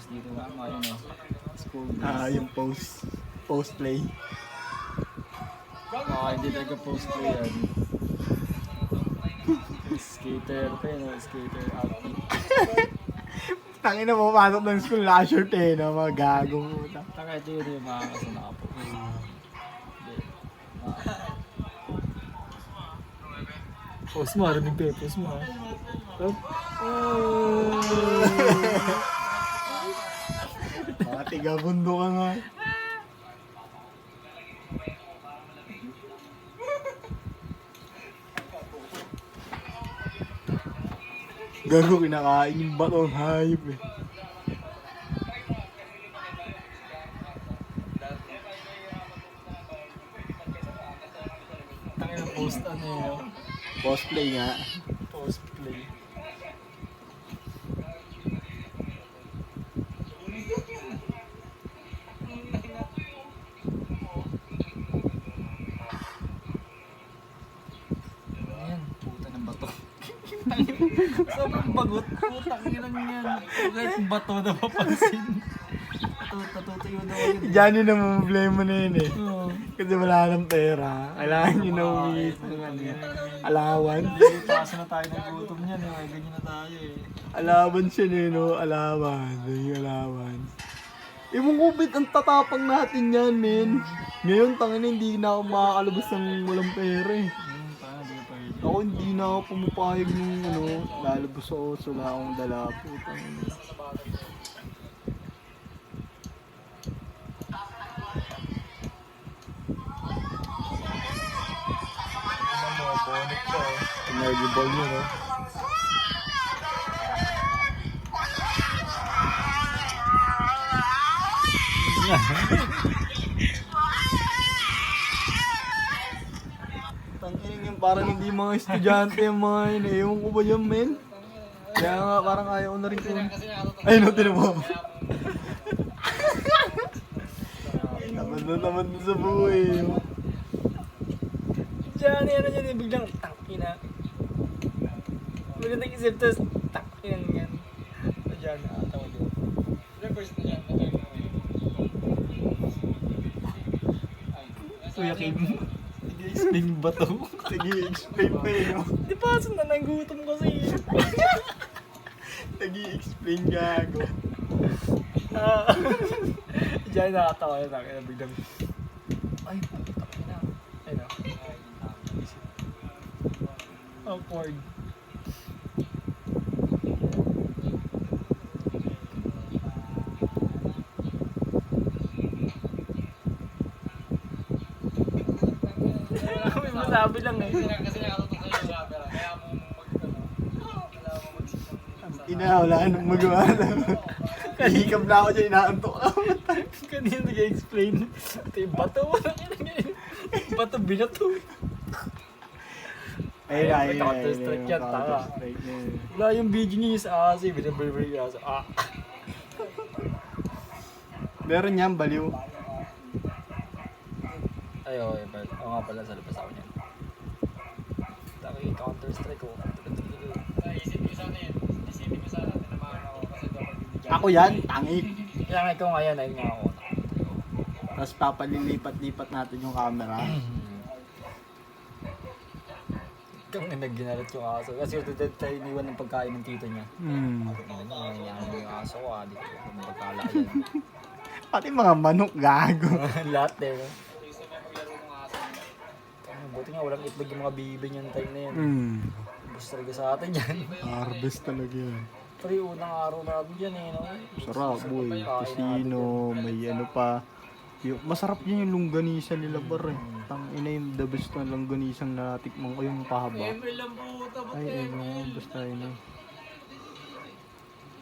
post dito nga ngayon eh. School days. Yung post play. Hindi talaga post play yan. Skater pa yun, skater outfit. Tangina mo, pasok ng school, naka-shirt eh, no? Mga gagong puta. Taka ito yun yung mga kasi nakapost. Hindi. Post mo, rinig ko eh, post mo. Mga tigabundo ka nga. Gago, kinakain yung batong hayop eh. Taka na post ano yun. Post play nga. Post play. Ayan, puta ng bato. Sobrang bagot. Putang ina yan. Kahit bato na mapansin. Tatutuyo daw yun. Diyan yun ang problema na yun eh. Oo. Kasi wala ng pera. Kailangan nyo na umiis ng ano yan. Alawan. Taas na tayo ng gutom niyan eh. Ganyan na tayo eh. Alawan siya eh, no? Alawan. Yung alawan. Ibang kubit, ang tatapang natin yan, men. Ngayon, tangin hindi na ako makakalabas ng walang pera eh. Tayo, di pa yun. Ako hindi na ako pumapayag nung ano, lalabas ako, so wala akong dala. Putang ina. Bonnet ko eh. Energy ball yun, no? Tangin yung parang hindi mga estudyante yung mga yun eh. Ewan ko ba yun, men? Kaya nga parang ayaw ko na rin kung... Ay, no, tinan mo. Tamad na sa buhay. Diyan, ano dyan eh. Biglang takina. Biglang nag-isip tapos takina yan. Diyan, tawa din. Kuya Kim. Nag-explain yung bato. Sige, explain pa yun, no? Di ba, sundan ng gutom kasi. Nag-i-explain gago. Diyan, nakatawa yun. Takina, biglang. Ay, takina. Ay na. Awkward. May masabi lang eh. Kasi nakatutok sa'yo yung camera, kaya mo Ina, wala nang magawa na. Kahikap na ako dyan, inaantok ako. Kanina nag-explain. Ito yung bato. Bato binato. Ayun na, May Counter-Strike yan, tanga. Counter-Strike na yun. Wala yung video niya sa Asi. Binabalik yung Asi. Meron yan, baliw. Ay, oo. Oo nga pala, sa labas ako niyan. Taki, Counter-Strike ko. Isipin ko sana yun. Isipin ko sana, tinamaan ako kasi daw magbibigyan. Ako yan, tangik. Kaya nga ikaw ngayon, ayun nga ako. Tapos papalilipat-lipat natin yung camera. Ikaw nga nagginalit yung aso. Kasi tayo iniwan ng pagkain ng tito niya. Nangyayaan mo yung aso ko, di ko magpagkala yan. Pati mga manok, gago. Lahat eh. No? Gusto mo maglaro ng aso. Buti nga walang itlog yung mga bibi niyan time na yan. Gusto talaga sa atin yan. Harvest talaga yan. Pero yung unang araw natin dyan eh. No? Sarap, boy. Casino, may ano pa. Masarap yan yung longganisa nila, par eh. Tangina yung the best na longganisang natikman ko yung pahaba. Emre lang puta, ba't Ay, basta yun eh.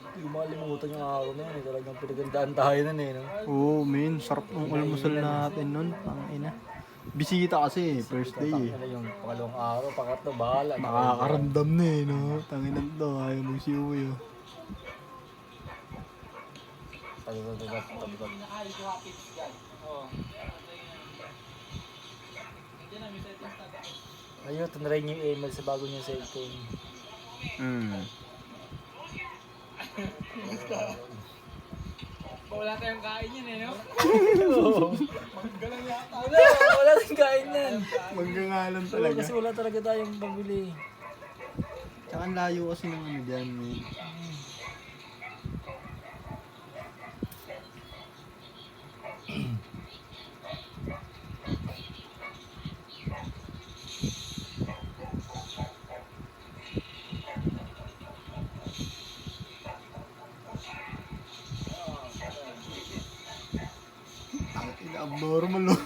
Hindi ko makalimutan yung araw na yun eh. Talagang pinagandaan tayo nun eh. No? Oo, men. Sarap ng almusal natin nun. Tangina. Bisita kasi, first day eh. Ano yung pangalawang araw, pangatlo, bahala. Nakakaramdam na eh, no? Tanginan to, ayaw mong siuwi oh. Ayun, tunray niyo yung email sa bago niyong cellphone. Wala tayong kain yun eh, no? Wala tayong kain yan. Magngangalan Oo, talaga. kasi wala talaga tayong pambili. Tsaka ang layo kasi ng ano dyan, men. Ang ina-abnormal, oh.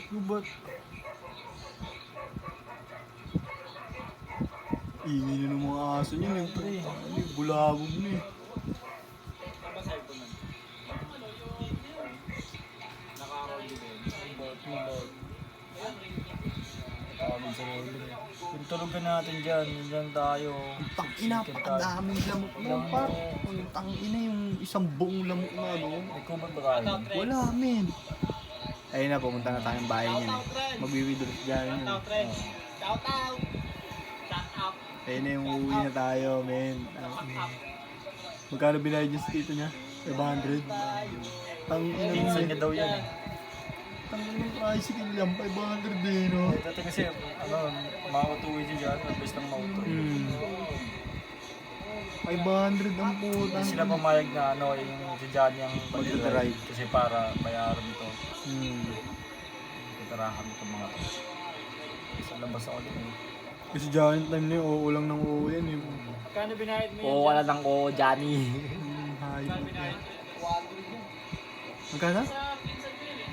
Gubat. Ingin na ng mga aso niya, eh. Bulabog na, eh. Tama sa ito man. Nakaka-roll din. Tawag sa rolling. Kung tulugan natin dyan, dyan tayo. Tang ina, pakadaming lamok mo, par. Tang ina, yung isang buong lamok na, ano. May kubat ba tayo? Wala, men. Ayun na, pumunta na tayong bahay niya, eh. Magwi-withdraw dyan, yun. Shout out, Ren. Shout out. Shout out. Ayun na yung uuwi na tayo, men. Magkano binayad niya sa tito niya? 500. Tang ina, Minsan men. niya daw yan. Tang ina ng tricycle yan, 500 din, no? Dati kasi, ano, makakatuwi siya dyan, mabilis lang mauto. 500 ang puta. Hindi sila pumayag na ano, yung si Johnny ang Magdadrive. kasi para bayaran ito. Hmm. Kitarahan ito mga to. Sa labas ako din eh. Kasi giant time na yun, oo lang ng oo yan, eh. Kano binayad mo Oo, wala nang oo, Johnny. Hayop. Kano binayad? 100 yun. Magkano? Sa pinsan ko yun eh.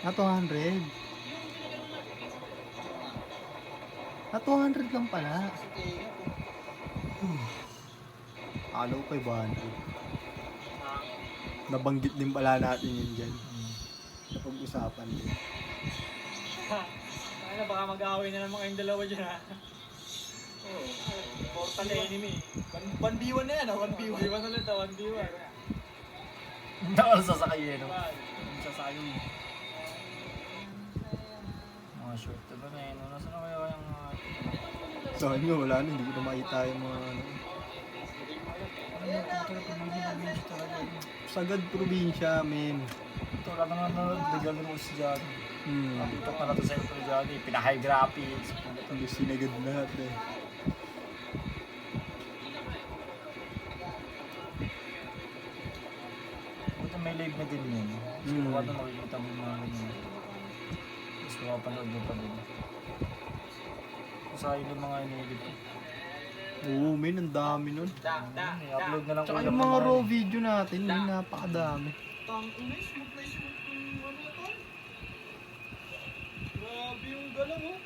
200. 200. 200 lang pala. Alo kay 500. Nabanggit din pala natin yun dyan. Napag-usapan din. Ano, baka mag-away na naman kayong dalawa dyan ha. Oo. Portal enemy. 1v1 na yan ah, 1v1. 1v1 ulit ah, 1v1. Nakal sasakay eh, no? Sasakay. Mga short diba na yun? Nasaan na kaya kayang Sa kanya wala na, hindi ko na makita yung mga ano. Sagad probinsya, men. ito, wala nang nanonood, legal rules dyan. Hmm. Dito pa na to sa ito dyan, pina-high graphics. Ang sinagad lahat eh. Buto may live na din yun. So, ano makikita mo yung mga ganyan. Tapos mapapanood mo pa din. Kung sa'yo yung mga inilip ko. Oo, men, ang dami nun. I-upload na lang Tsaka ulam yung ng mga raw yun. video natin, men, napakadami. Tang ina, smooth na smooth yung ano na to. Grabe yung galaw oh.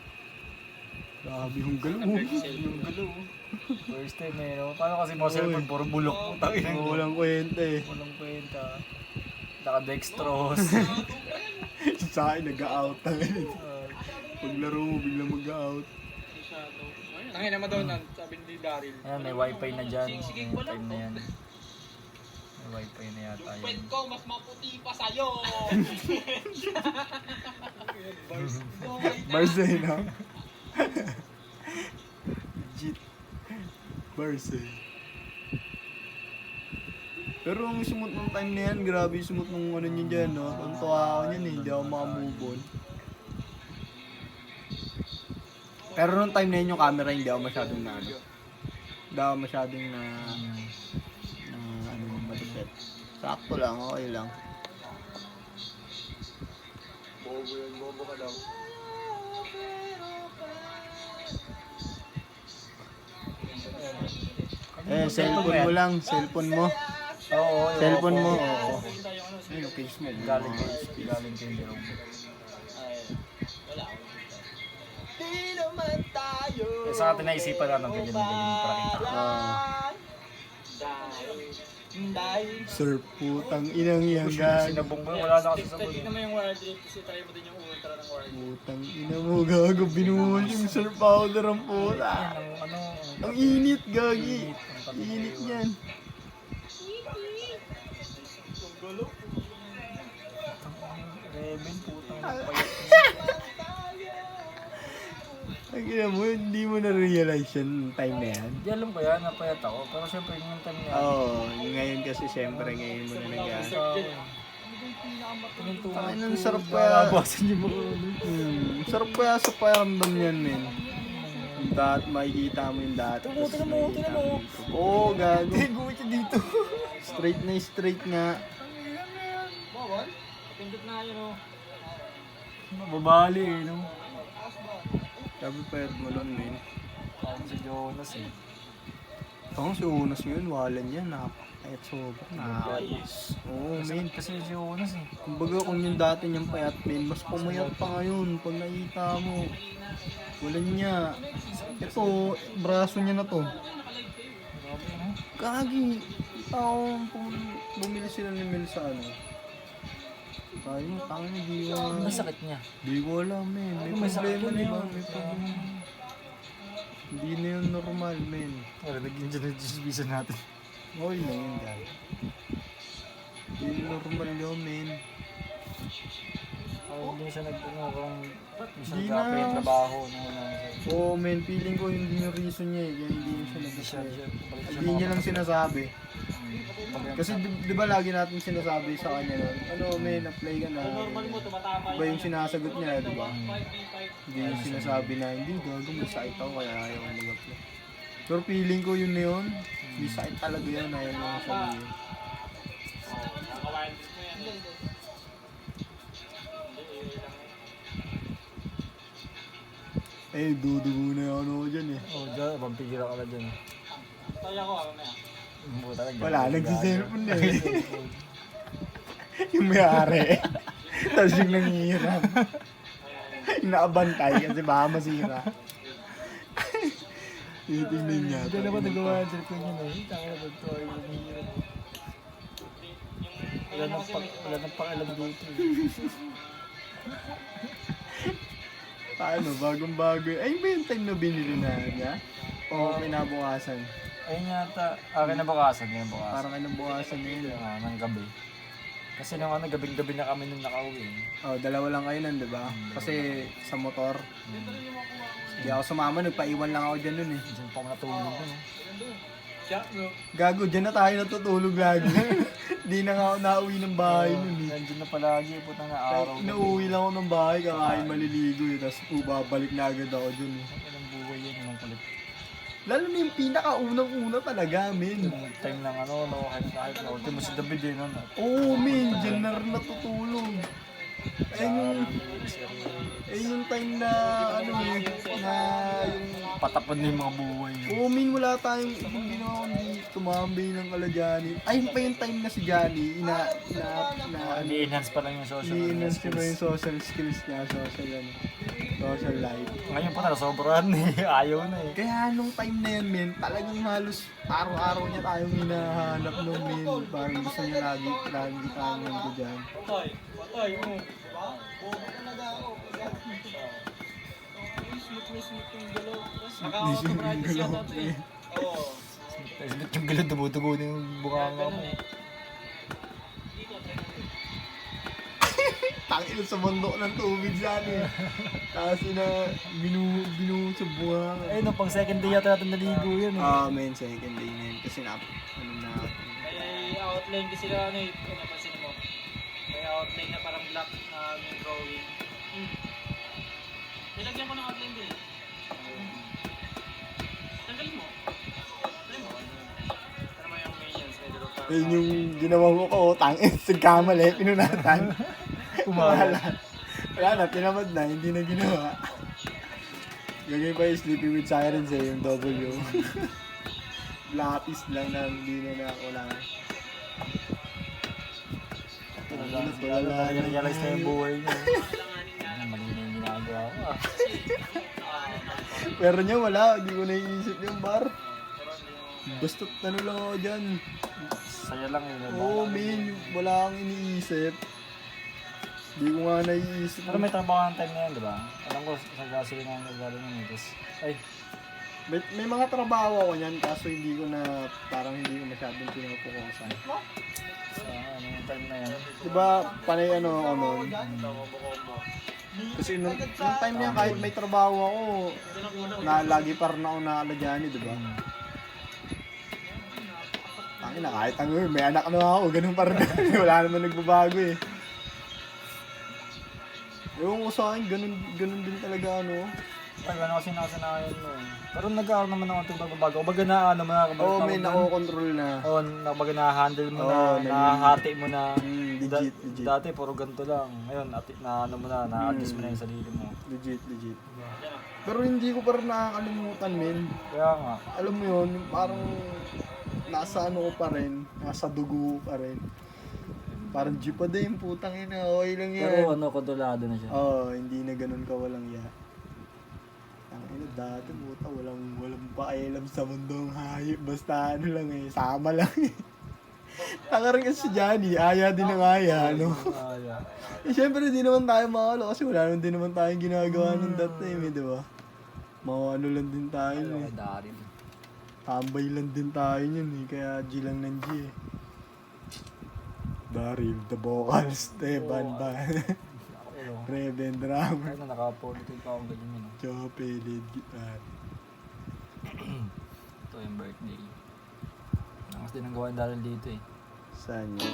Grabe yung galaw. Yung galaw. First time eh, no? Paano kasi mga cellphone, puro bulok po. Tangin Oo, walang kwenta eh. Walang kwenta. Naka-dextrose. Sa akin, nag-out. Paglaro mo, biglang mag-out. Masyado. Tangin naman daw nan, sabi ni Daryl. Ayan, may wifi na dyan. Yung time na yan. May wifi na yata yun. Pwede ko, mas maputi pa sa'yo. Barca eh, no? Legit. Barca eh. Pero ang sumot ng time na yan, grabe yung sumot ng ano nyo dyan, no? Tuntua ako nyan eh, hindi ako makamove on. Pero nung time na yun yung camera, hindi ako masyadong na ano. Hindi ako masyadong na ano yung matiset. Sakto lang, okay lang. Bobo yun, bobo ka daw. Cellphone mo lang, cellphone mo. Oo, Cellphone mo, oo. Sabihin tayo ano, Ayun, yung case mo. Galing kay Jerome. wala. Eh, sa atin naisipan na ng ganyan-ganyan para kita. Sir, putang inang yan, gag. Sinabong ko, wala na kasi sa Tignan mo yung wire drip kasi try mo din yung ultra ng wire drip. Putang ina mo, gago. Binuhol yung Sir Powder ang puta. Ano, Ang init, gagi. Init yan. Rebel, putang payat. Ang Ang ina mo, hindi mo na-realize yan time na yan. Di alam ko yan, napayat ako. Pero syempre yung time na yan. Oo, ngayon kasi syempre ngayon mo na nag-ano. Ay, ang sarap kaya. Nabawasan yung mga Sarap kaya sa pakiramdam yan, men. Yung makikita mo yung dati. Tingnan mo. Oo, gago. Gumit ka dito. Straight na straight nga. Bawal? Pindot na yun oh. Mababali eh, no? Sabi pa yun mo nun, men. Parang si Jonas eh. Ako si Unos yun, walan yan. Napakayat sobra. Nakakayos. Oo, men. Kasi si Jonas eh. Kumbaga kung yung dati niyang payat, men, mas pumayat pa ngayon pag nakita mo. Wala niya. Ito, braso niya na to. Grabe, no? Kagi. Taong bumili sila ni Mel sa ano. Tayo mo, tangin na di ko. Ang sakit niya. Di ko alam, men. May May sakit problema yun, na yun. May problema. Hindi na yun normal, men. Wala, naging dyan yung disbisan natin. Okay na yun, dahil. Hindi na normal yun, men. Hindi siya nag-ano kung hindi siya Di nag-apply na. yung trabaho. Oo, men. Feeling ko hindi yung reason niya eh. Kaya hindi siya nag-apply. Balik siya Hindi niya lang sinasabi. Balik Kasi di ba lagi natin sinasabi sa kanya nun, ano men, apply ka na. Normal mo, tumatama Iba yung sinasagot niya, di ba? Hindi yung sinasabi na, hindi, gago, may sakit ako, kaya ayaw ko mag-apply. Pero feeling ko yun na yun, may sakit talaga yun, ayaw mo sabihin. Nakawireless mo yan. Eh, dudugo na yung ano ko dyan eh. Oh, dyan, pampigil ka na dyan. Kaya ko ako na yan. Wala, nagsiselfon na eh. Yung may-ari. Tapos yung nangihiram. Yung naabantay kasi baka masira. Titignan niya. Hindi naman nagawa ang cellphone niya na eh. Taka na ito ay lumihirap. Wala nang pakialam dito eh. Paano, bagong-bago. Ay, ba yung time na binili na niya? O kinabukasan? Ayun yata, kinabukasan, kinabukasan. Parang kinabukasan na yun. Ng gabi. Kasi nung ano, gabing-gabi na kami nung nakauwi. Oh, dalawa lang kayo nun, di ba? Kasi sa motor. Hindi ako sumama, nagpaiwan lang ako dyan nun eh. Diyan pa ako natulog nun. Siya, bro. Gago, dyan na tayo natutulog lagi. Di na nga ako nauwi ng bahay nun eh. Nandiyan na palagi, puta na araw. Nauwi lang ako ng bahay, kakain maliligo eh. Tapos babalik na agad ako dyan eh. Anong buhay yun, anong kulit. Lalo na yung pinakaunang-una talaga, men. Yung time ng ano, no, kahit na ultimo si David eh, no. Oo, men, dyan na rin natutulog. Ayun yung time na, ano eh, na yung... Patapon na yung mga buhay. Oo, men, wala tayong ibang ginawa kundi tumambay ng kala Johnny. Ayun pa yung time na si Johnny, Ni-enhance pa lang yung social ni-enhance ko na skills. yung social skills niya, social life. Ngayon pa na, sobrahan eh. Ayaw na eh. Kaya nung time na yan, men, talagang halos araw-araw niya tayong hinahanap nung men. Parang gusto niya lagi tayong nandito dyan. Patay. Patay mo. Smooth yung galaw. Naka-auto-practice yan natin eh. Oo. Isbit yung gila, dumudugo na yung bunganga mo. Tangin sa bundok ng tubig sa atin. Tapos binuhog sa buha. Eh, no, pang second day yata natin naligo yan eh. Men, second day na yun. Kasi ano na, May outline kasi sila ano eh. Kung napansin mo. May outline na parang black na yung drawing. Nilagyan ko ng outline din. Tanggalin mo. Tanggalin mo. Para may yung minions. yun yung ginawa ko, tangin, sagkamali, pinunatan. Wala na, tinamad na, hindi na ginawa. Gagawin pa yung Sleeping with Sirens eh, yung W. Lapis lang na hindi na wala. Realize na yung buhay niya. Mali na yung ginagawa ko ah. Pero niya wala, hindi ko naiisip yung bar. Basta ano lang ako dyan. Saya lang yun. Oo, min, wala kang iniisip. Hindi ko nga naiisip. Pero may trabaho ng time na yan, di ba? Alam ko, sa gasoline na nagaling yun. Tapos, ay, May mga trabaho ako niyan, kaso hindi ko na, parang hindi ko masyadong pinapukusan. sa ano yung time na yan. Diba, panay ano ako nun? Kasi nung time niya, kahit may trabaho ako, na lagi pa rin ako nakala dyan, di ba? Tangin na, kahit may anak na ako, ganun pa rin. Wala naman nagbabago eh. Ewan ko sa akin, ganun din talaga ano. Pag ano kasi nakasanayan mo. Pero nag-aaral naman ako ng pagbabago. Baga na ano mo na. Oo, may nako-control na. Oo, baga na-handle mo na, Oo, nahati mo na. Legit. Dati puro ganito lang. Ngayon, na ano mo na, na-adjust mo na yung sarili mo. Legit. Pero hindi ko pa rin nakakalimutan, men. Kaya nga. Alam mo yun, yung parang nasa ano ko pa rin, nasa dugo ko pa rin. Parang G pa din, putang ina, okay lang yan. Pero ano, kontrolado na siya. Oo, hindi na ganun ka walang ya. Ang ina, dati puta, walang pakialam sa mundong hayop. Basta ano lang eh, sama lang eh. Taka rin kasi si Johnny, aya din ng aya, ano. Eh, syempre, di naman tayo makakalo kasi wala naman din naman tayong ginagawa ng that time eh, di ba? Mga ano lang din tayo eh. Darin. Tambay lang din tayo yun eh, kaya G lang ng G eh. Daryl, the vocals, Teban ba? Reven drummer, Kaya na naka-positive pa akong ganyan yun. Chope, lead guitar. Ito yung birthday. Nangas din ang gawa dahil dito eh. Saan yun?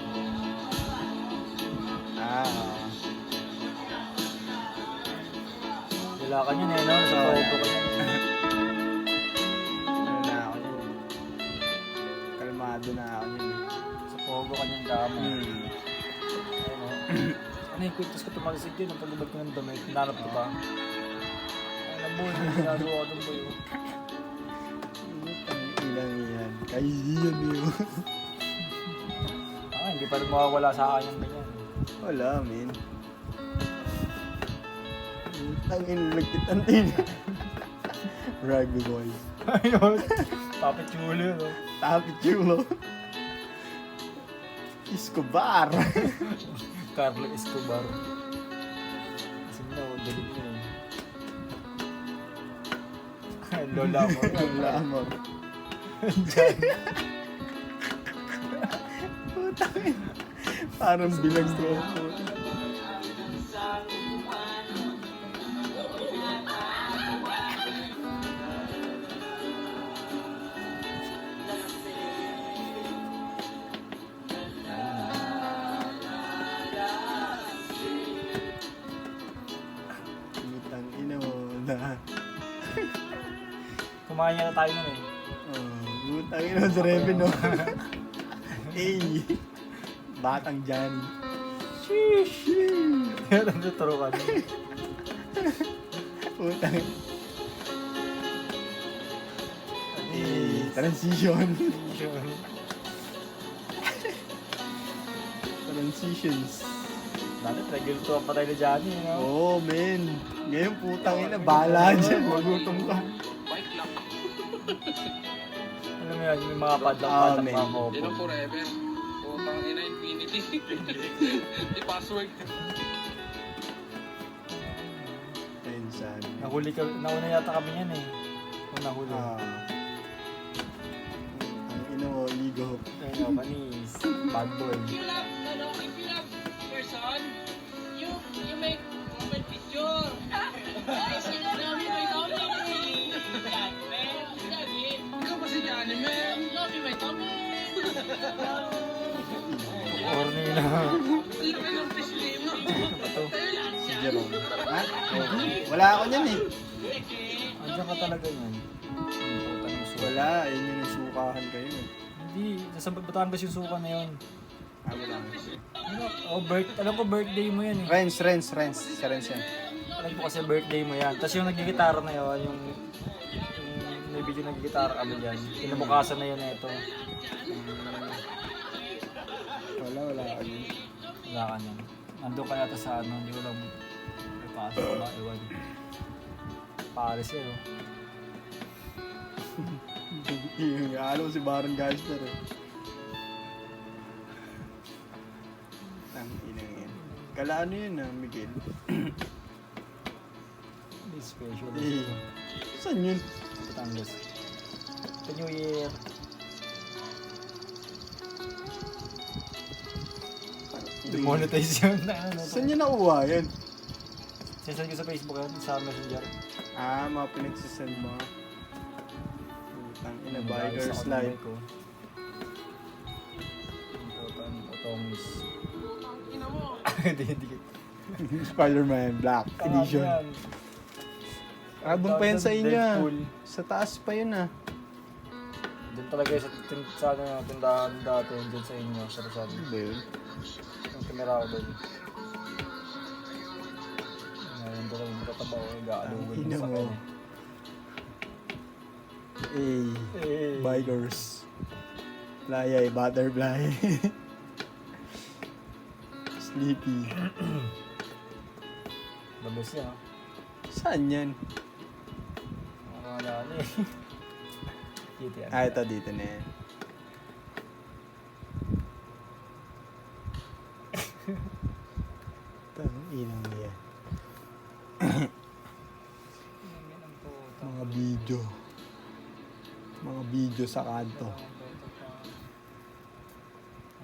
Ah, Dilakan yun eh, no? Sa photo ko yun. ano na ako yun. Kalmado na ako yun. Sa pogo kanyang damo. Hmm. Ano yung kwintos ko tumalisig yun? Ang paglubad ko ng damit, nanap ko ba? Ay, nabuhay na ginagawa ko ng boy. Ilang yan. Kahihiyan yun. Hindi pa rin mawawala sa akin yung ganyan. Wala, men. Tangin, nagkitantin. Rugby boys. Ayun. Papit chulo, no? Tapi chulo. Escobar. Carlo Escobar. Kasi na, dalig mo eh. Lola mo. Lola mo. Putangin. Parang bilang stroke. Putang ina mo na. Kumain na tayo nun eh. Putang ina mo sa Reven, no? Ey! Batang Johnny. Sheesh! Kaya lang tuturo ka nun. Putang. Transition. Transitions. Dati, nagiltuan pa tayo ni Johnny, no? Oo, men. Ngayon, putang ina, bahala dyan. Magutom ka. Alam mo yan, yung mga padlang Amen. mga couple. Yun ang forever. Putang ina, infinity. Di password. Tensan. Nauna yata kami yan eh. Kung nahuli. Ang ina mo, ligo. Ayun, panis. Bad boy. If you love person, you make moment picture. Love you, my Tommy. Ikaw ba si Johnny, man? Love you, my Tommy. Corny na. Laki ng pisli mo. Si Jerome. Ha? Wala ako niyan eh. Andiyan ka talaga yan. Wala, yun yung nasukahan kayo eh. Hindi, nasa Batangas yung suka na yun. Wala. Alam ko birthday mo yan eh. Renz. Si Renz yan. Alam ko kasi birthday mo yan. Tapos yung nagigitara na yun, yung may video nagigitara kami dyan. Kinabukasan na yun na ito. Wala ako yun. Wala ka niyan. Nandun ka yata sa ano, hindi ko lang ipasok ba, ewan. Paris yun, oh. Yung alam si Baron Geisler eh. Ang ina yan. Kala ano yun ah, Miguel? Hindi special. Eh, saan yun? Batangas. Happy New Year. Demonetize yun na ano. Saan niya nakuha yan? Sisend ko sa Facebook yan, sa Messenger. Mga pinagsasend mo. Putang ina, Guys, Bikers ako Live. ko. Otomis. Ina mo. Hindi. Spider-Man Black Edition. Abang pa yan sa inyo. Deadpool. Sa taas pa yun ah. Doon talaga sa tindahan dati, dyan sa inyo, sa Rizal. Ano ba yun? Yung kamera ko doon. Ngayon doon lang yung tataba ko, gaalugin Ina sa mo. kanya. Bikers. Layay, Butterfly. Sleepy. Labas niya. Saan yan? Nakakala eh. Dito yan. Ito dito na yan. Inang yan. Mga video. Mga video sa kanto.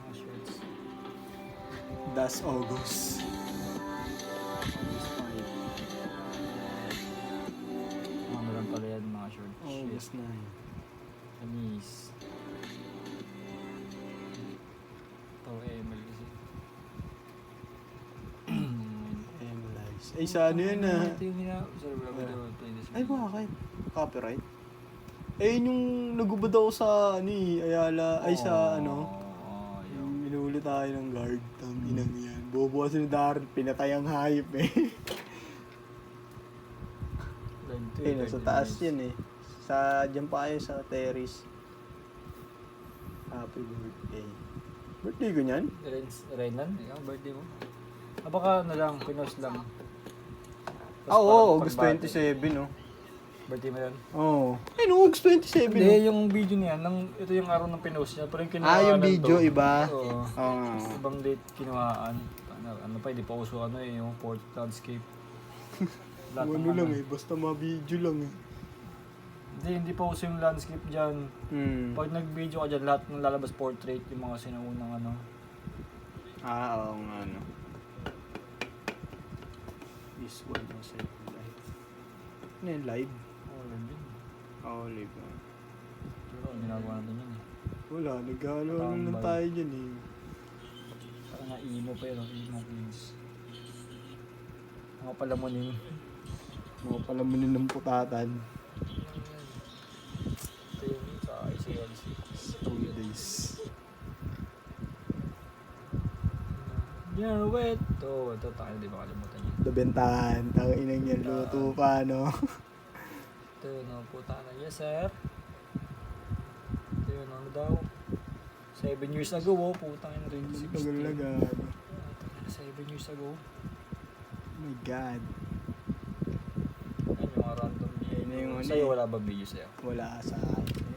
Mga shirts. Das August. Mga meron pala yan, mga shorts. August 9. Anis. Ito ML kasi. Lies. Ay, sa ano yan ah? Ito yung sorry, bro, play this. Ay, bakit? Copyright? Eh, yun yung nagubad ako sa, ano eh, Ayala, ay sa, ano, yung minuli tayo ng guard, tang inang yan. Bobo kasi ni Darren, pinatay ang hayop eh. Eh, nasa taas yan eh. Diyan pa kayo sa terrace. Happy birthday. Birthday ko niyan? Renan, ikaw birthday mo? Baka ano lang, pinost lang. Oo, August 27, no? Birthday mo yan? Oo. Ay, no, August 27, no? Hindi, yung video niya, ito yung araw ng pinost niya. Pero yung kinuhaan Yung video, iba? Oo. Oo. Ibang date kinuhaan. Ano pa, hindi pa uso ano eh, yung port landscape. Lahat ng Ano lang eh, basta mga video lang eh. Hindi pa uso yung landscape dyan. Pag Pag nag-video ka dyan, lahat ng lalabas portrait, yung mga sinaunang ano. Oo nga, no. This one was live. Ano yun, live? Oo, lang din. Oo, live. Pero ginagawa natin yun eh. Wala, nag-ano lang Tambay. tayo dyan eh. Parang nga emo pa yun, emo queens. Mga palamunin. Mga palamunin ng putatan. Ito yun sa ICLC. 2 days. You're wet. Ito tayo, di ba kalimutan yun. Nabentahan, tang inang yan, luto pa, no? Ito yun, puta na. Yes, sir. Ito yun, ano daw. 7 years ago, putang yun, 2016. Tagal na gano. 7 years ago. Oh my God. Ayun yung mga random video. Ayun na yung ano Sa'yo, eh. wala ba video sa'yo? Wala sa akin.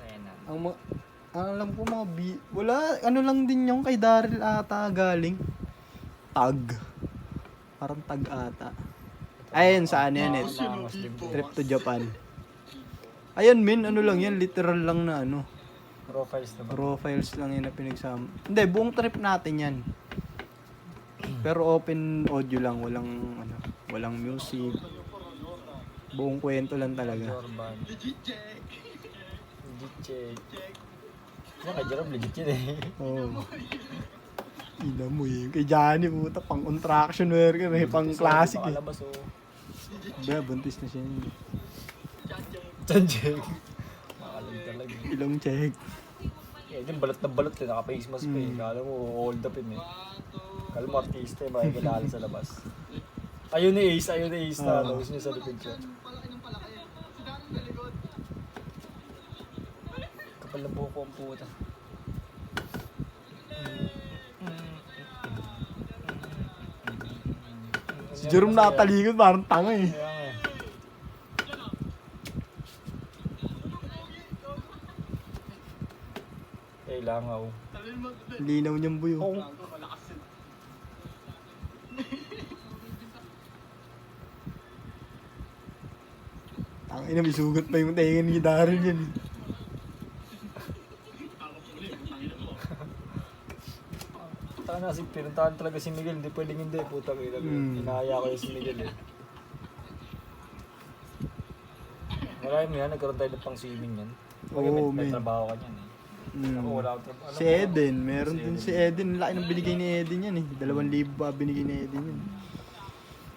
Ayan na. Ang alam ko mga wala, ano lang din yung kay Daryl ata galing. Tag. Parang tag ata. Ayun, saan yan eh. Trip to Japan. Ayun min, ano lang yan, literal lang na ano. Profiles na ba? Profiles lang yan na pinagsama. Hindi, buong trip natin yan. Pero open audio lang, walang music. Buong kwento lang talaga. Jorban. Legit check. Yan kay Jerome, legit yun eh. Oo. Ina mo eh. Kay Johnny, puta, pang contraction worker eh, pang classic eh. Pakalabas oh. Ba, buntis na siya. Chanjeng. Makalag talaga. Ilong check. Eh, din balot na balot eh, naka-face mask pa eh. Kala mo, hold up yun eh. Kala mo artista eh, makikilala sa labas. Ayun ni Ace na, gusto niya sa likod siya. Kapal na buhok ko ang puta. Si Jerome nakatalikod, parang tanga eh. Kaya nga eh. Kailangaw. Linaw niyang buyo. Oh. Tangina, may sugat pa yung tenga ni Daryl yan eh. Taka na Kasi pinuntahan talaga si Miguel, hindi pwedeng hindi. Putang ina. Inaya ko yung si Miguel eh. Marami mo yan, nagkaroon tayo ng pang swimming yan. Oo, may men. trabaho ka niyan eh. Ako wala akong trabaho. Si Eden, meron din si Eden. Laki ng binigay ni Eden yan eh. 2,000 ba binigay ni Eden yan.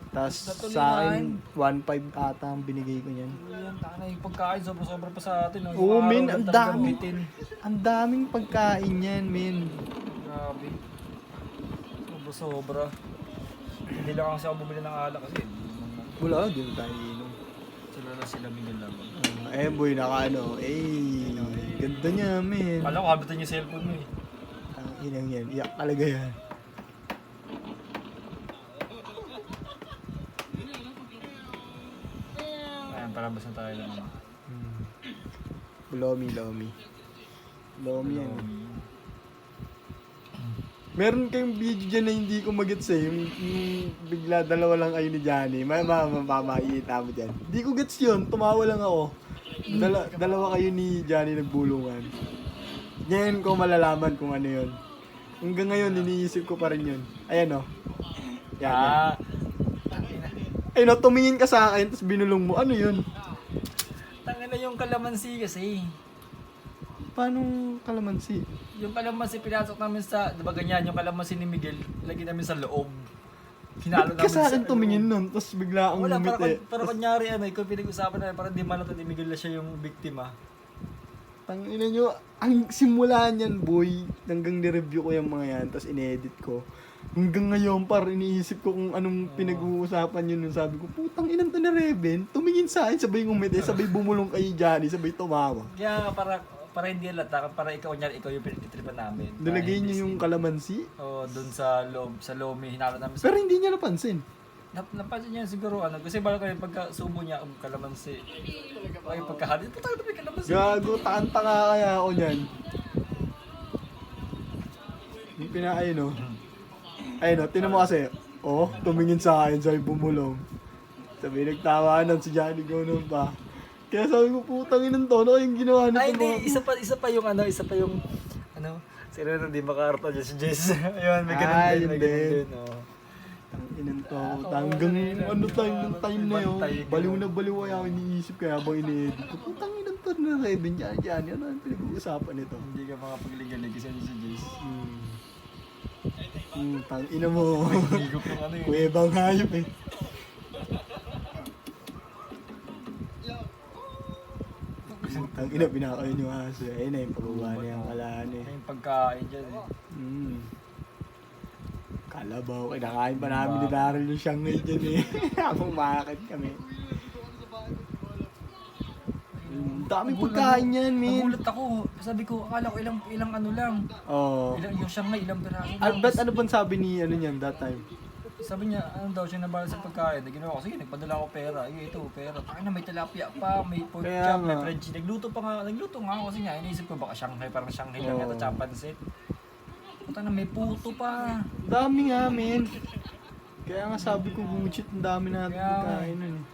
Tapos sa akin, 1,500 ata ang binigay ko niyan. Yan, taka na yung pagkain, sobra-sobra pa sa atin. No? Oo, Yung men, araw ang lang talagang dami. bitin. Ang daming pagkain yan, men. Grabe. Sobra-sobra. Hindi lang kasi ako bumili ng alak kasi. Wala, di na tayo inom. Sila Miguel lang. Boy, naka ganda niya, men. Kala ko habitan yung cellphone mo eh. Ang inang yan, iyak talaga yan. Ayan, parabas na tayo lang. Lomi yan. Meron kayong video dyan na hindi ko magets eh. Yung bigla dalawa lang kayo ni Johnny. Makikita mo dyan. Hindi ko gets yun. Tumawa lang ako. Dalawa kayo ni Johnny nagbulungan. Ngayon ko malalaman kung ano yun. Hanggang ngayon, iniisip ko pa rin yun. Ayan o. Yan. Ayun o, tumingin ka sa akin, tapos binulong mo. Ano yun? Tangina yung kalamansi kasi. Paano kalamansi? Yung kalamansi pinasok namin sa, di ba ganyan, yung kalamansi ni Miguel, lagi namin sa loob. Hinalo Ba't ka sa akin tumingin nun? Tapos bigla akong Wala, ngumiti. para kunyari ano, ikaw pinag-usapan na, para di malata ni Miguel na siya yung biktima. Tangina nyo, ang simula niyan, boy, hanggang ni-review ko yung mga yan, tapos in-edit ko. Hanggang ngayon, iniisip ko kung anong pinag-uusapan yun. Sabi ko, putang inang to na Reven, tumingin sa akin, sabay ngumiti, sabay bumulong kay Johnny, sabay tumawa. Kaya para hindi halata, para ikaw kunyari, ikaw yung pinagtitripan namin. Nilagay niyo yung kalamansi, Oo, doon sa Lomi, hinalo namin sa... pero hindi niya napansin. Napansin niya siguro ano, kasi bala kayo pagka subo niya ang kalamansi. Ay pagkahalit, puta na may kalamansi. Gago, tanga kaya ako niyan. Yung pinaay, no? Ayun, no, tinan mo kasi, tumingin sa akin, sabi bumulong. Sabi, nagtawanan si Johnny Gono pa. Kaya sabi ko, putang inang to, ano kayong ginawa nito? Ay hindi, isa pa yung si Reno di makaarta dyan si Jess. Ayun, may ganun Ah, din, yun may ganun din. din. Oh. Ang inang to, hanggang time na yun, baliw na baliw kaya ako iniisip kaya habang ini-edit ko, putang inang to na Reven, Johnny, ano ang pinag-uusapan nito? Hindi ka makapag-ligalig kasi ano si Jess. Tang ina mo. Higop yung ano yun. Kuwebang hayop eh. Tang ina, pinakain yung aso. Ayun na yung pagkuha niya ang kalaan eh. Yung pagkain dyan eh. Kalabaw, kinakain pa namin ni Daryl yung Shanghai dyan eh. Habang makakit kami. Daming pagkain yan, min. Nagulat ako. Sabi ko, akala ko ilang ano lang. Oo. Yung Shanghai, ilang piraso lang. Ba't ano bang sabi ni ano niyan that time? Sabi niya, ano daw siya nabala sa pagkain. Ginawa ko, sige, nagpadala ako pera. Ito, pera. Ay na, may tilapia pa, may pork Kaya chop, may nga. Frenchie. Nagluto nga ako kasi nga, iniisip ko baka Shanghai, parang Shanghai lang Oo. ito, chop pansit. Puta na, may puto pa. Dami nga, min. Kaya nga sabi ko, bullshit, ang dami natin Kaya nga. pagkain nun eh.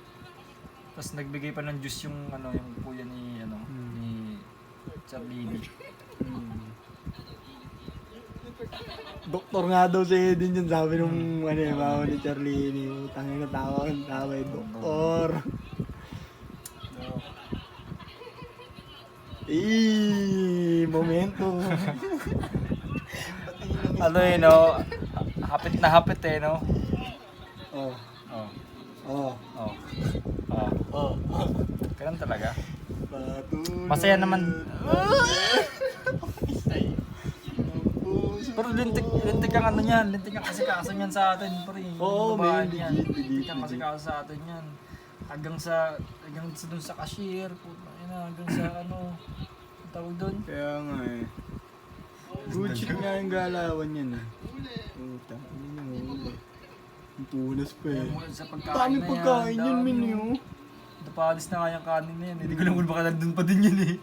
Tapos nagbigay pa ng juice yung kuya ni ni Charlie. Doktor nga daw si Eden yun, sabi nung mama ni Charlie, utangin na tawa yung doktor. Momento. Ano eh, no? Hapit na hapit eh, no? Oh, Oh. oh, Oh. oh. Ganun talaga. Patuloy. Masaya naman. Puso. Pero lintik ang ano niyan, lintik ang kasikaso niyan sa atin, pre. Oo, Babae man, niyan. legit. Lintik ang kasikaso sa atin yan. Hanggang sa dun sa cashier, puta ina, hanggang sa ano, ang tawag doon. Kaya nga eh. Good shit nga yung galawan yan eh. Puta, ano yung huli. Ang tunas pa eh. Sa pagkain Dami na yan, pagkain yun, dami, min oh. yun. Napalis na kayang kanin na yan. Hindi ko lang kung baka nandun pa din yun eh.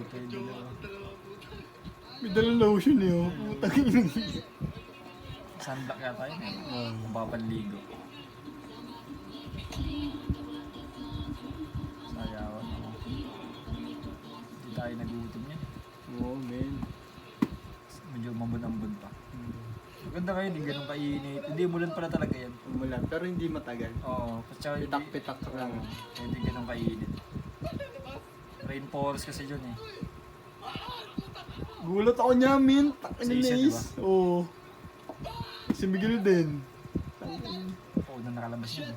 Pwede na. May dalang lotion eh oh. Putang ina. Sunblock yata yun eh. Kung papanligo. Sayawan ako. Hindi tayo nagutom yan. Oo, men. Medyo lumambon-ambon pa. Maganda kayo, hindi ganun kainit. Hindi, umulan pala talaga yan. Umulan, pero hindi matagal. Oo, kasi tsaka hindi, Pitak-pitak lang. hindi ganun kainit. Rainforest kasi dyan eh. Gulat ako niya, min. Takin Sa ni isa, Ace. Oo. Si Miguel din. Oo, na nakalabas yun.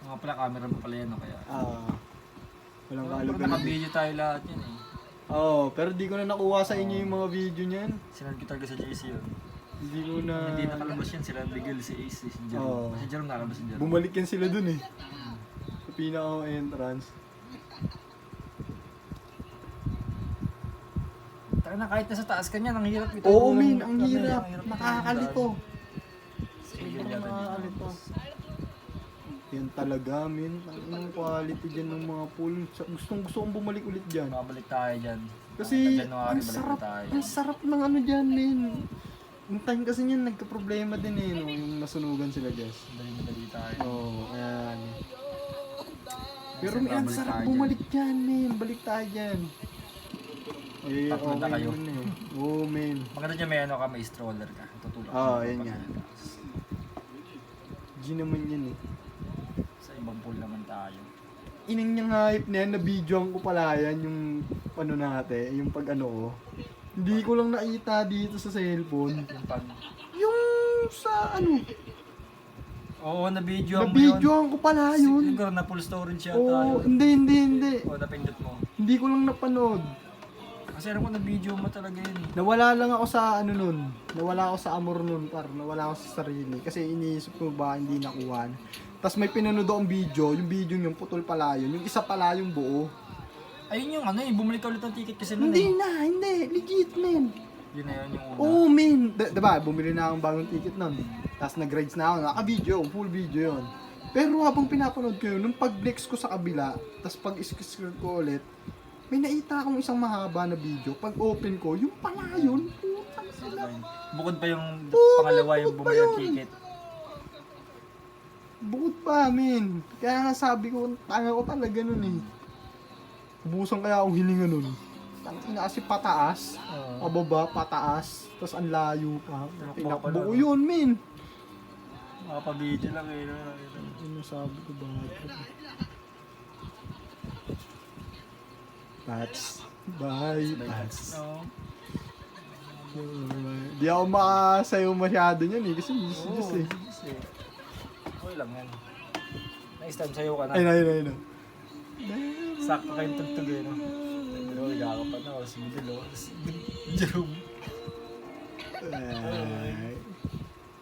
Mga pala, camera mo pala yan, no? Kaya. Walang Pero kalugan. naka-video tayo lahat yan eh. Oo, pero di ko na nakuha sa inyo yung mga video niyan. Sinad ko talaga sa JC yun. Hindi ko na... Hindi nakalabas yan, sila Miguel, si Ace, si Jerome. Oo. Si Jerome nakalabas si Jerome. Bumalik yan sila dun eh. Sa pinaka-entrance. Taka na, kahit nasa taas ka niyan, ang hirap ito. Oo, min. Ang hirap. Nakakalito. Sige, Sobrang nakakalito. Yan talaga, min. Ang quality dyan ng mga pool. Gustong gusto kong bumalik ulit dyan. Mabalik tayo dyan. Kasi January, ang balik sarap, na tayo. ang sarap ng ano dyan, min. Yung time kasi niyan, nagka-problema din eh, no? Yung nasunugan sila, Jess. Dali tayo. Oo, ayan. Pero Sige, may ang babalik sarap tayo bumalik dyan, men. Balik tayo dyan. Eh, Tatlo na kayo. yun eh. Oo, men. Maganda dyan may ano ka, may stroller ka. Tutulog Oo, ka yun pag- nga. G naman yun eh. Sa ibang pool naman tayo. Inang niyang hype na yan, na-videoan ko pala yan, yung ano natin, yung pag ano ko. Hindi ko lang nakita dito sa cellphone. Yung pag... Yung sa ano, Oo, na-video mo yun. na-videoan ko pala yun. Siguro na full storage yata Oo, yun. hindi. Oo, napindot mo. Hindi ko lang napanood. Kasi alam ko na-video mo talaga yun. Nawala lang ako sa ano nun. Nawala ako sa amor nun, par. Nawala ako sa sarili. Kasi iniisip ko ba hindi nakuha. Tapos may pinanood akong video. Yung video yung putol pala yun. Yung isa pala yung buo. Ayun yung ano eh, bumalik ka ulit ng ticket kasi nun Hindi eh. na, hindi. Legit, man. Yun na yun yung una. Oo, man. Diba, bumili na akong bagong ticket nun. Tapos nag-rides na ako. Naka-video. Full video yun. Pero habang pinapanood ko yun, nung pag-next ko sa kabila, tapos pag-scroll ko ulit, may nakita akong isang mahaba na video. Pag open ko, yung pala yun. Putang sila. Bukod pa yung Oo, pangalawa yung bukod pa bumalik ng yun. ticket. Bukod pa, men. Kaya nga sabi ko, tanga ko talaga nun eh. Ubusan kaya akong hininga nun. Tangina kasi pataas, Oo. pababa, pataas, tapos ang layo pa. Tinakbo Tinakbo pa ko lang. yun, men. Makapabidyo lang eh. Ano sabi ko ba? Pats. Bye, Pats. No. Di ako makasayaw masyado niyan eh, kasi Oo, miss eh. kasi. Okay lang yan. Next time sa'yo ka na. Ayun na. Sakto kayong tugtog eh. No? Pero nagkakapat na ako. Si Miguel o. Si Jerome.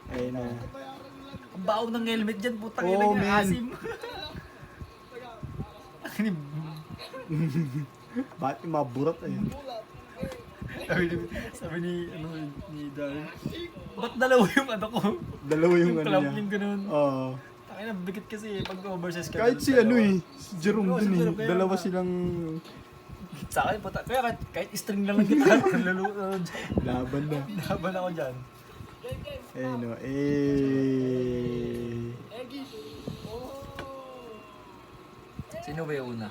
Ayun na. Ang baog ng helmet dyan. Putang Oo, ina man. niya. Asim. Bakit maburat eh? sabi ni, ano, ni Darren. Ba't dalawa yung ano ko? Dalawa yung ano clamp niya. yung ganun. Oo. Takina, bigit kasi eh. Pag oversize ka. Kahit si ano eh, si Jerome Oo, din si eh. Jerome, kaya Dalawa nga. silang Sa akin, puta. Kaya kahit string lang ng gitara. laban na. Laban ako dyan. Ayun o, Sino ba yung una?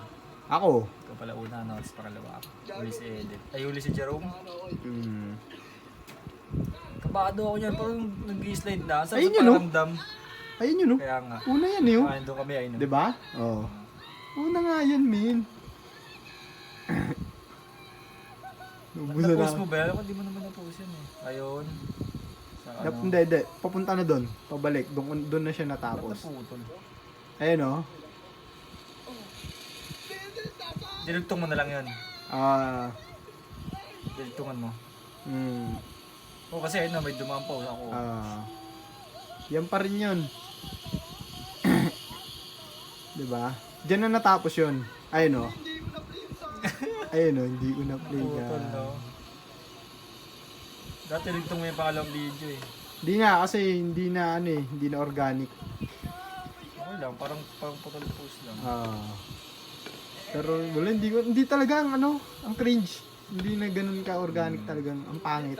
Ako. Ikaw pala una, no? Tapos pangalawa ako. Huli si Edith. Ay, huli si Jerome. Kabado ako niyan. Parang nag-slide na. Sa Ayun yun, no? paramdam. Ayun yun o. Kaya nga. Una yan eh. Oh. Ayun, doon kami. Ayun. Diba? Oo. Una nga yan, min. Nubusan Na-post na. mo ba? Alam ko, di mo naman na-post yan eh. Ayun. Sa ano? Hindi. Papunta na doon. Pabalik. Doon na siya Ba't natapos. naputol? Ayun o. Dinugtong mo na lang yun. Dinugtungan mo. Oo, kasi ayun na, may dumaan pa ako. Yan pa rin yun. Diba? Diyan na natapos yun. Ayun o. Ayun o, hindi ko na-play ka. Putol, no? Dati dinugtong mo yung pangalawang video eh. Hindi nga, kasi hindi na ano eh, hindi na organic. Okay lang, parang putol post lang. Pero wala, hindi talaga ang ano, ang cringe. Hindi na ganun ka-organic talagang, ang pangit.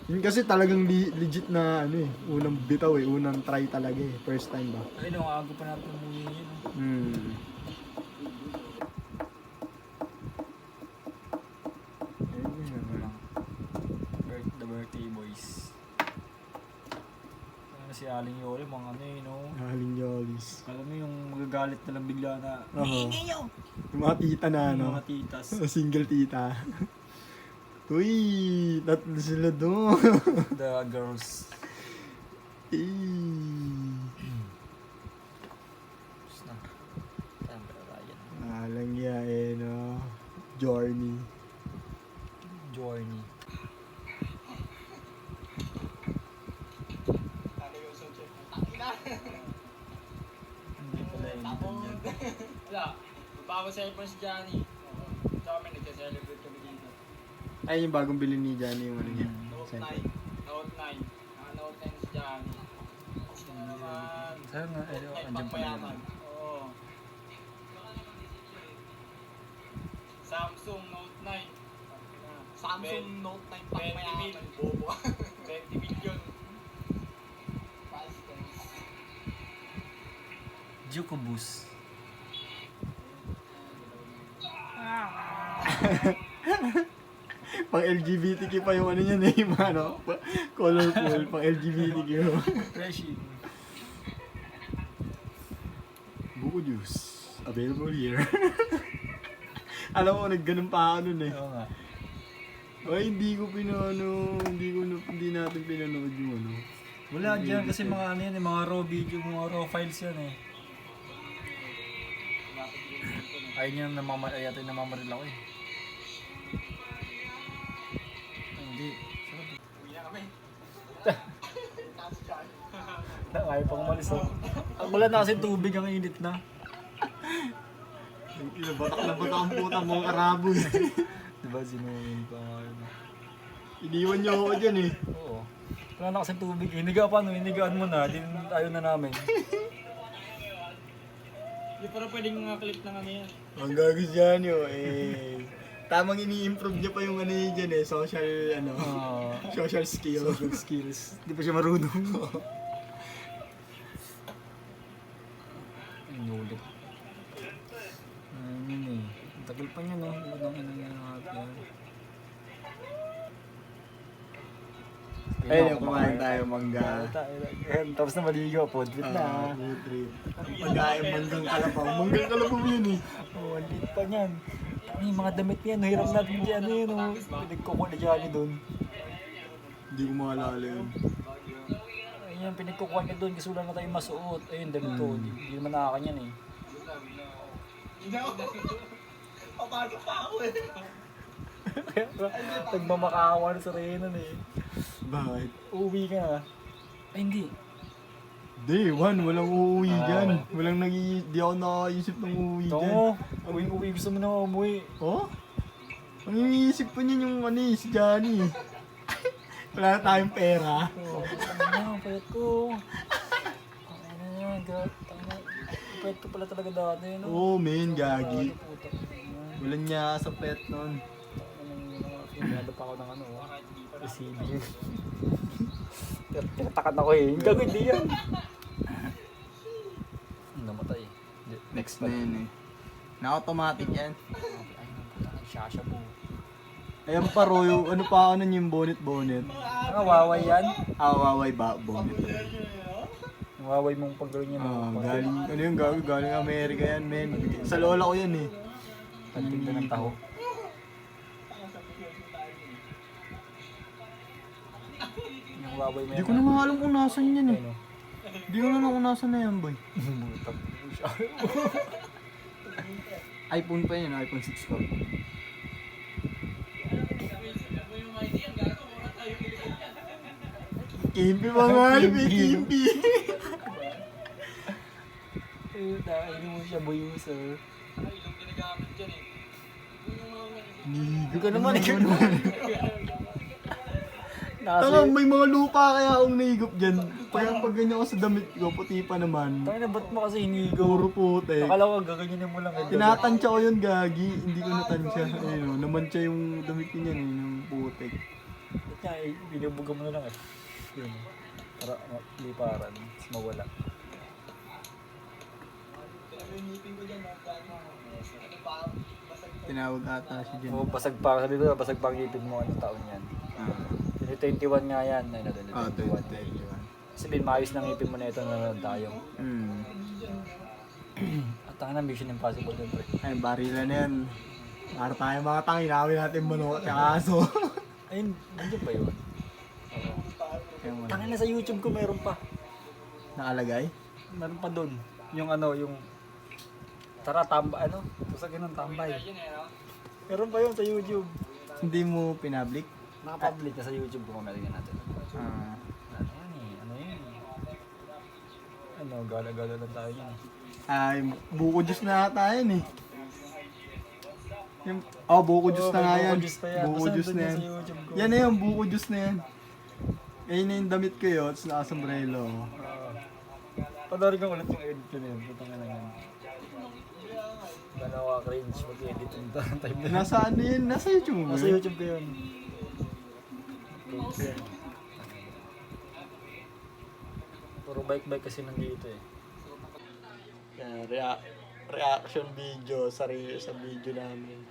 Yun kasi talagang legit na ano eh, unang bitaw eh, unang try talaga eh, first time ba. Ayun, ang aga pa natin umuwi yun. si Aling Yoli, mga ano eh, no? Haling Yolis. Alam mo yung magagalit na lang bigla na, Oo. Yung mga tita na, yung ano? mga titas. Single tita. Uy, tatlo sila doon. The girls. Tapos na. Siyempre, Ryan. Alang ya eh, no? Journey. Journey. Hindi pala editan yan. Wala. Bago cellphone si Johnny. Tsaka kami nagka-celebrate kami dito. Ay, yung bagong bilhin ni Johnny, yung ano niya. Note 9. Cellphone. Note 9. Note 9 si Johnny. Gusto mo naman. Saan nga? Eh, Ay, andyan pala pagpayaman. yan. Oo. Samsung Note 9. Samsung Note 9 pagpayaman. Bobo. 20 million. Jukobus. Pang LGBTQ pa yung ano niya name, ano? Colorful, pang LGBTQ. Freshie. Buko juice. Available here. Alam mo, nagganun pa ako nun eh. Oo nga. Ay, hindi natin pinanood yung ano. Wala dyan kasi mga ano yan, mga raw video, mga raw files yan eh. Ayun yung namamaril ako eh. Ay, hindi. Ayaw pang umalis oh. Ang wala na kasi tubig, ang init na. Batak na batak ang puta mong karabon. Diba sinuhin pa nga yun. Iniwan niyo ako dyan eh. Oo. Wala na kasi tubig. Iniga pa no, inigaan mo na. Ayaw na namin. Hindi pa rin pwedeng mga clip ng ano yan. Ang gagos dyan yun eh. Tamang ini-improve niya pa yung ano yun dyan eh. Social, social skill. Social skills. Hindi pa siya marunong. Ang ulit. Ayun eh. Ang tagal pa niya no. Ang ina niya natin. Ayun yung kumain tayo mangga. Tapos na maligo. Food trip na. Food trip. Pagkain manggang kalapaw. Manggang kalapaw yun eh. Oh, ang liit pa niyan. Ay, mga damit niyan. Hirap natin dyan. Ano yun? Pinagkukuha na dyan doon. Hindi ko maalala yun. Ayun, pinagkukuha niya doon kasi wala na tayong masuot. Ayun, damit ko. Hindi naman nakakanyan eh. Papasok pa ako eh. Kaya nagmamakawa na sa Renan eh. Bakit? Uuwi ka na. Ay, hindi. Day one, walang uuwi dyan. Di ako nakaisip ng uuwi dyan. Oo, uwi gusto mo na umuwi. Oh? Ang iniisip ko niyan yung ano eh, si Johnny. Wala na tayong pera. Oo, ano, payat ko. Ano yan, payat ko pala talaga dati. No? Oo, men, gagi. Puta. Walang niya sa pet nun. Pinado pa ako ng ano, receiving. Tinatakan ako eh. Gago, hindi yan. Namatay. Next na yun eh. Na-automatic yan. Ay, namatay. Shasha po. Ayan pa, Royo. Ano pa ano yung bonnet? Waway yan. Awaway ba? Bonnet. Waway mong paggawin niya. Galing, ano yung gago? Galing Amerika yan, men. Sa lola ko yan eh. Pagtinda ng taho. Yung waway mo yan. Hindi ko na nga alam kung nasan yan eh. Ano? Hindi ko na alam kung nasan na yan, boy. Butang siya. iPhone pa yun, iPhone 6 Pro. Kimpi pa nga, Kimpi. Dahil mo siya boy mo sir. Yung ginagamit dyan eh. Nigo ka naman, ikaw naman. Tanga, may mga lupa kaya akong nahigop dyan. Pag ganyan ako sa damit ko, puti pa naman. Tayo na, ba't mo kasi hinigo? Puro puti. Akala ko gaganyanin mo lang. Tinatansya ko yun, gagi. Hindi ko natansya. Ayun o, namantya yung damit ko niyan, yung putik. Ba't nga, binubuga mo na lang eh. Yun. Para liparan, mas mawala. Tinawag ata siya dyan. O, basag pa, sabi ko, basag pa ang ipin mo, anong taon yan? 21 nga yan, ay na 21. Sabihin, maayos ng ngipin mo na ito, nanonood tayo. At ang Mission Impossible yun, pre. Ay, barila na yan. Para tayo mga tangi, nawin natin manok at aso. Ayun, nandiyan pa yun. Tangin na sa YouTube ko, meron pa. Nakalagay? Meron pa doon. Yung ano, yung... Tara, Tusagin ng tambay. Meron pa yun sa YouTube. Hindi mo pinablik? Naka-public na sa YouTube ko, mamelagyan natin. Ah. Ano yun? Ano, gala-gala lang tayo yun. Ay, buko juice na ata yan eh. Yung, buko juice na nga yan. Buko juice pa yan. Buko Basta juice na nandun yan. yan sa YouTube ko. Yan na yung buko juice na yan. Ayun na yung damit ko yun, tapos nakasombrero. Panorin ko ulit yung edit ko na yun. Putang na yan. Gano'n ka cringe mag-edit yung time na yun. Nasa ano yun? Nasa YouTube mo? Nasa YouTube ko yun. Puro bike-bike kasi nandito eh. Reaction video sa video namin.